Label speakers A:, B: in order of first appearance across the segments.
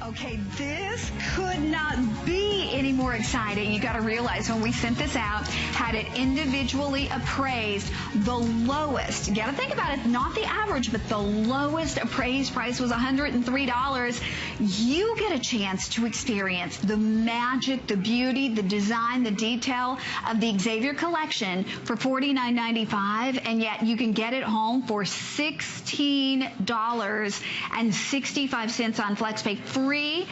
A: Okay, this could not be any more exciting. You got to realize when we sent this out, had it individually appraised, the lowest, you got to think about it, not the average, but the lowest appraised price was $103. You get a chance to experience the magic, the beauty, the design, the detail of the Xavier collection for $49.95, and yet you can get it home for $16.65 on FlexPay. Free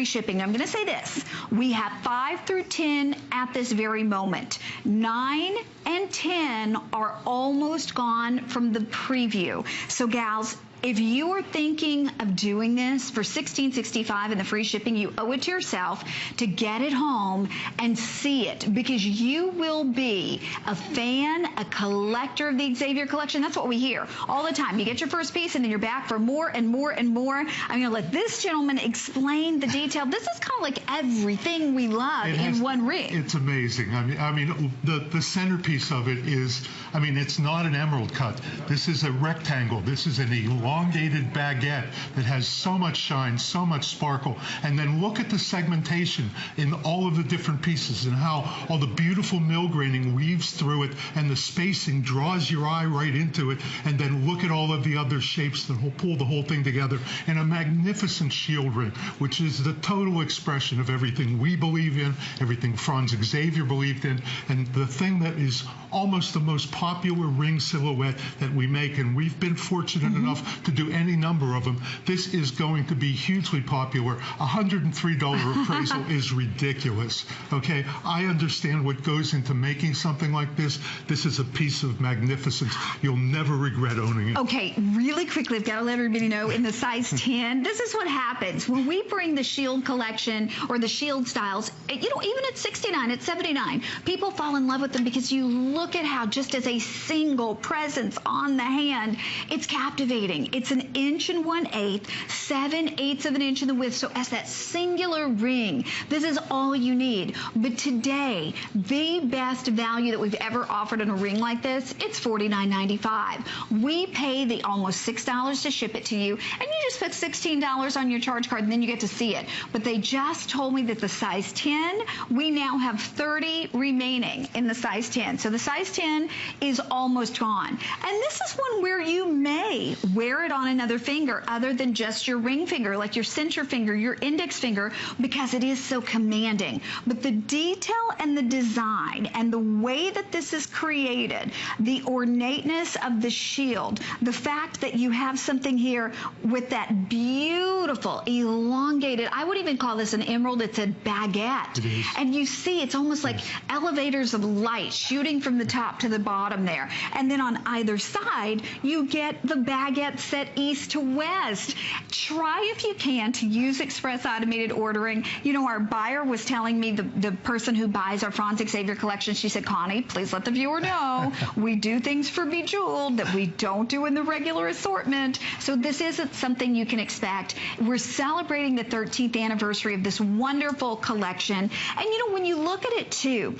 A: shipping. Now, I'm going to say this. We have 5 through 10 at this very moment. 9 and 10 are almost gone from the preview. So, gals, if you are thinking of doing this for $16.65 and the free shipping, you owe it to yourself to get it home and see it, because you will be a fan, a collector of the Xavier collection. That's what we hear all the time. You get your first piece and then you're back for more and more and more. I'm going to let this gentleman explain the detail. This is kind of like everything we love in one ring.
B: It's amazing. I mean, the centerpiece of it is, I mean, it's not an emerald cut. This is a rectangle. This is an elongated baguette that has so much shine, so much sparkle. And then look at the segmentation in all of the different pieces and how all the beautiful mill graining weaves through it, and the spacing draws your eye right into it. And then look at all of the other shapes that will pull the whole thing together in a magnificent shield ring, which is the total expression of everything we believe in, everything Franz Xavier believed in, and the thing that is almost the most popular ring silhouette that we make. And we've been fortunate enough to do any number of them. This is going to be hugely popular. $103 appraisal is ridiculous. Okay, I understand what goes into making something like this. This is a piece of magnificence. You'll never regret owning it.
A: Okay, really quickly, I've got to let everybody know, in the size 10, this is what happens when we bring the Shield collection or the Shield styles. You know, even at $69, at $79, people fall in love with them because you look at how, just as a single presence on the hand, it's captivating. It's an 1 1/8, 7/8 of an inch in the width. So as that singular ring, this is all you need. But today, the best value that we've ever offered on a ring like this, it's $49.95. We pay the almost $6 to ship it to you, and you just put $16 on your charge card, and then you get to see it. But they just told me that the size 10, we now have 30 remaining in the size 10. So the size 10 is almost gone. And this is one where you may wear it on another finger other than just your ring finger, like your center finger, your index finger, because it is so commanding. But the detail and the design and the way that this is created, the ornateness of the shield, the fact that you have something here with that beautiful elongated, I would even call this an emerald, it's a baguette.
B: It is.
A: And you see it's almost like elevators of light shooting from the top to the bottom there. And then on either side, you get the baguette set east to west. Try, if you can, to use express automated ordering. You know, our buyer was telling me, the person who buys our Franz Xavier collection, she said, Connie, please let the viewer know we do things for Bejeweled that we don't do in the regular assortment. So this isn't something you can expect. We're celebrating the 13th anniversary of this wonderful collection. And you know, when you look at it too,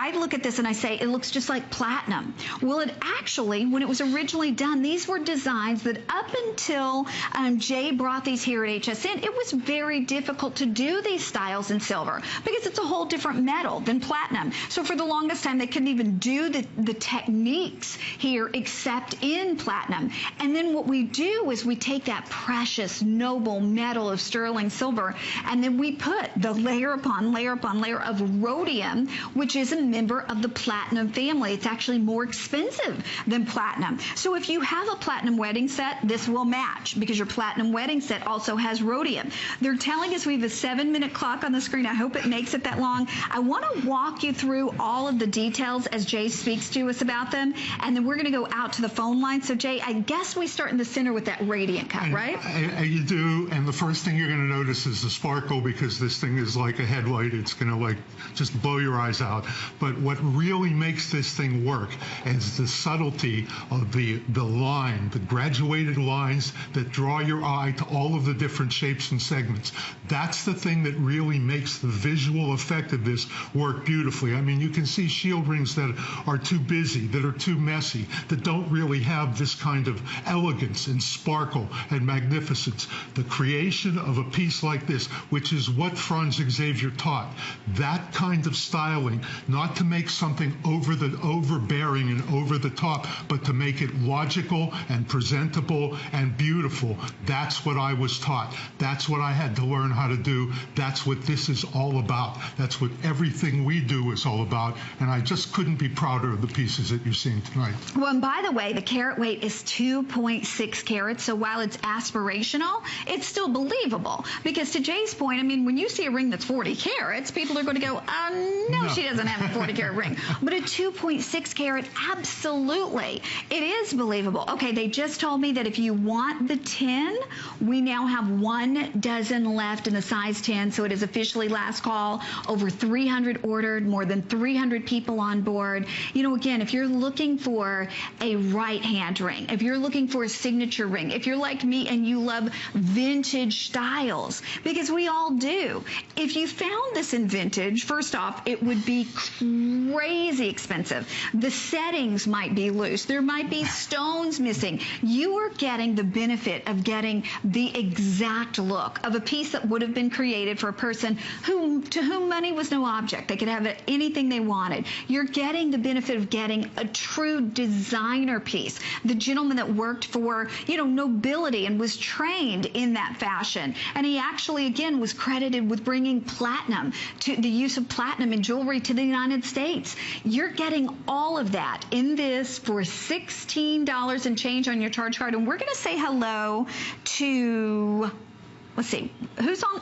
A: I look at this and I say, it looks just like platinum. Well, it actually, when it was originally done, these were designs that up until Jay brought these here at HSN, it was very difficult to do these styles in silver because it's a whole different metal than platinum. So for the longest time, they couldn't even do the techniques here except in platinum. And then what we do is we take that precious, noble metal of sterling silver, and then we put the layer upon layer upon layer of rhodium, which is a member of the platinum family. It's actually more expensive than platinum. So if you have a platinum wedding set, this will match because your platinum wedding set also has rhodium. They're telling us we have a 7-minute clock on the screen. I hope it makes it that long. I want to walk you through all of the details as Jay speaks to us about them, and then we're going to go out to the phone line. So Jay, I guess we start in the center with that radiant cut, right?
B: You do, and the first thing you're going to notice is the sparkle, because this thing is like a headlight. It's going to like just blow your eyes out. about. But what really makes this thing work is the subtlety of the line, the graduated lines that draw your eye to all of the different shapes and segments. That's the thing that really makes the visual effect of this work beautifully. I mean, you can see shield rings that are too busy, that are too messy, that don't really have this kind of elegance and sparkle and magnificence. The creation of a piece like this, which is what Franz Xavier taught, that kind of styling, not to make something overbearing and over the top, but to make it logical and presentable and beautiful. That's what I was taught. That's what I had to learn how to do. That's what this is all about. That's what everything we do is all about. And I just couldn't be prouder of the pieces that you're seeing tonight.
A: Well, and by the way, the carat weight is 2.6 carats. So while it's aspirational, it's still believable. Because to Jay's point, I mean, when you see a ring that's 40 carats, people are going to go, no, she doesn't have a 40 carat ring. But a 2.6 carat, absolutely. It is believable. Okay, they just told me that if you want the 10, we now have 1 dozen left in the size 10. So it is officially last call. Over 300 ordered, more than 300 people on board. You know, again, if you're looking for a right hand ring, if you're looking for a signature ring, if you're like me and you love vintage styles, because we all do. If you found this in vintage, first off, it would be crazy expensive. The settings might be loose. There might be stones missing. You are getting the benefit of getting the exact look of a piece that would have been created for a person to whom money was no object. They could have anything they wanted. You're getting the benefit of getting a true designer piece. The gentleman that worked for, you know, nobility and was trained in that fashion. And he actually, again, was credited with bringing platinum, to the use of platinum in jewelry to the United States. You're getting all of that in this for $16 and change on your charge card. And we're going to say hello to, let's see, who's on?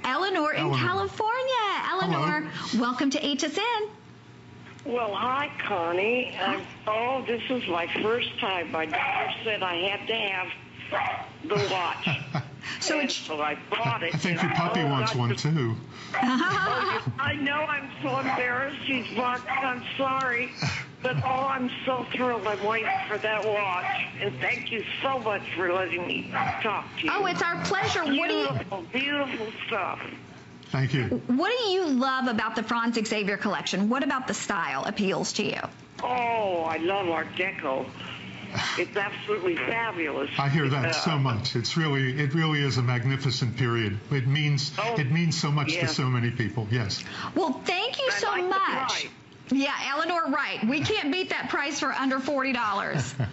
A: Eleanor in California. Eleanor, hello. Welcome to HSN.
C: Well, hi, Connie. Oh, this is my first time. My doctor said I had to have the watch. So I bought it.
B: I think your puppy wants one, too.
C: I know. I'm so embarrassed. She's barked. I'm sorry. But, oh, I'm so thrilled. I'm waiting for that watch. And thank you so much for letting me talk to you.
A: Oh, it's our pleasure.
C: Beautiful, beautiful stuff.
B: Thank you.
A: What do you love about the Franz Xavier collection? What about the style appeals to you?
C: Oh, I love Art Deco. It's absolutely fabulous.
B: I hear that so much. It really is a magnificent period. It means so much to so many people. Yes.
A: Well, thank you so much. Yeah, Eleanor, right. We can't beat that price for under $40.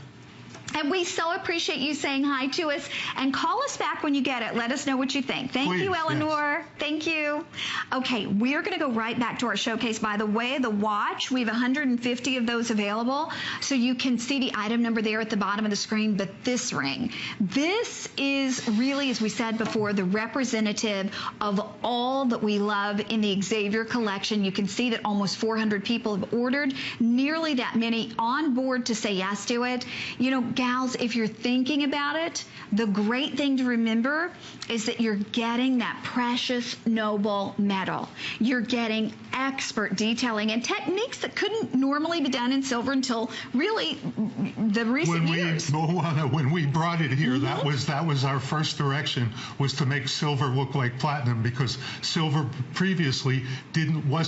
A: And we so appreciate you saying hi to us. And call us back when you get it. Let us know what you think. Thank you, Eleanor. Yes. Thank you. Okay, we're going to go right back to our showcase. By the way, the watch, we have 150 of those available. So you can see the item number there at the bottom of the screen. But this ring, this is really, as we said before, the representative of all that we love in the Xavier collection. You can see that almost 400 people have ordered, nearly that many on board to say yes to it. You know, gals, if you're thinking about it, the great thing to remember is that you're getting that precious, noble metal. You're getting expert detailing and techniques that couldn't normally be done in silver until really the recent years.
B: When we brought it here, that was our first direction, was to make silver look like platinum, because silver previously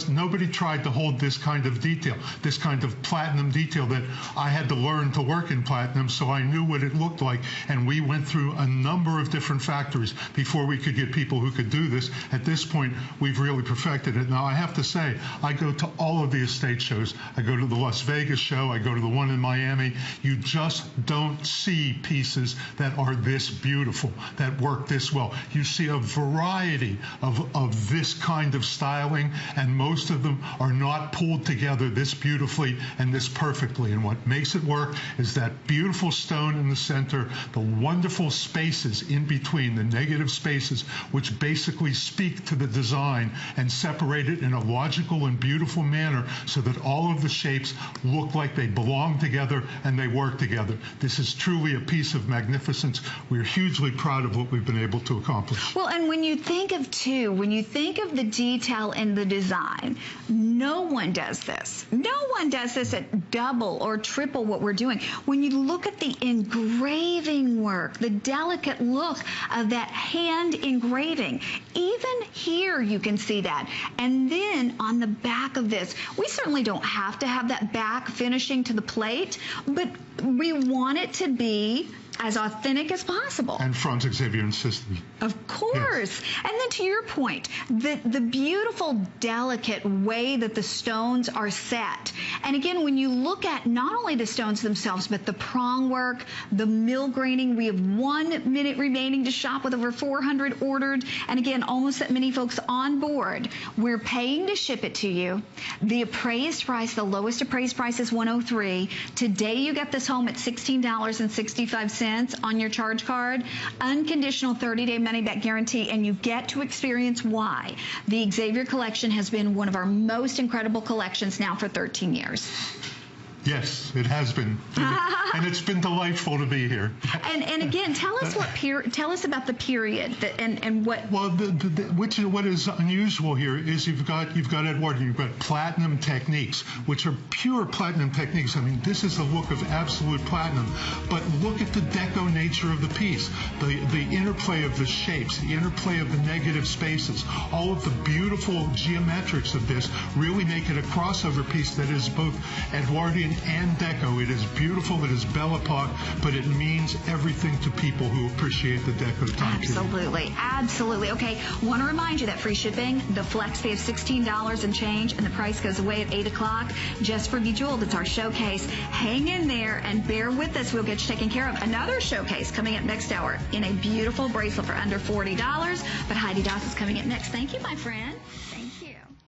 B: nobody tried to hold this kind of detail, this kind of platinum detail that I had to learn to work in platinum. So I knew what it looked like, and we went through a number of different factories before we could get people who could do this. At this point, we've really perfected it. Now, I have to say, I go to all of the estate shows. I go to the Las Vegas show. I go to the one in Miami. You just don't see pieces that are this beautiful, that work this well. You see a variety of this kind of styling, and most of them are not pulled together this beautifully and this perfectly. And what makes it work is that beautiful beautiful stone in the center, the wonderful spaces in between, the negative spaces, which basically speak to the design and separate it in a logical and beautiful manner so that all of the shapes look like they belong together and they work together. This is truly a piece of magnificence. We're hugely proud of what we've been able to accomplish.
A: Well, and when you think of the detail in the design, no one does this. No one does this at double or triple what we're doing. When you look at the engraving work, the delicate look of that hand engraving, even here you can see that. And then on the back of this, we certainly don't have to have that back finishing to the plate, but we want it to be as authentic as possible.
B: And front, Xavier insisted.
A: Of course. Yes. And then to your point, the beautiful, delicate way that the stones are set. And again, when you look at not only the stones themselves, but the prong work, the mill graining, we have 1 minute remaining to shop with over 400 ordered. And again, almost that many folks on board. We're paying to ship it to you. The appraised price, the lowest appraised price is $103. Today you get this home at $16.65 on your charge card, unconditional 30-day money-back guarantee, and you get to experience why the Xavier collection has been one of our most incredible collections now for 13 years.
B: Yes, it has been, and it's been delightful to be here.
A: And again, tell us tell us about the period and what.
B: Well, what is unusual here is you've got Edwardian, you've got platinum techniques, which are pure platinum techniques. I mean, this is the look of absolute platinum. But look at the deco nature of the piece, the interplay of the shapes, the interplay of the negative spaces, all of the beautiful geometrics of this really make it a crossover piece that is both Edwardian and deco. It is beautiful, it is Belle Epoque, but it means everything to people who appreciate the deco time period.
A: Absolutely, absolutely. Okay, want to remind you that free shipping, the flex fee of $16 and change, and the price goes away at 8 o'clock just for Bejeweled. It's our showcase. Hang in there and bear with us. We'll get you taken care of. Another showcase coming up next hour in a beautiful bracelet for under $40, but Heidi Doss is coming up next. Thank you, my friend.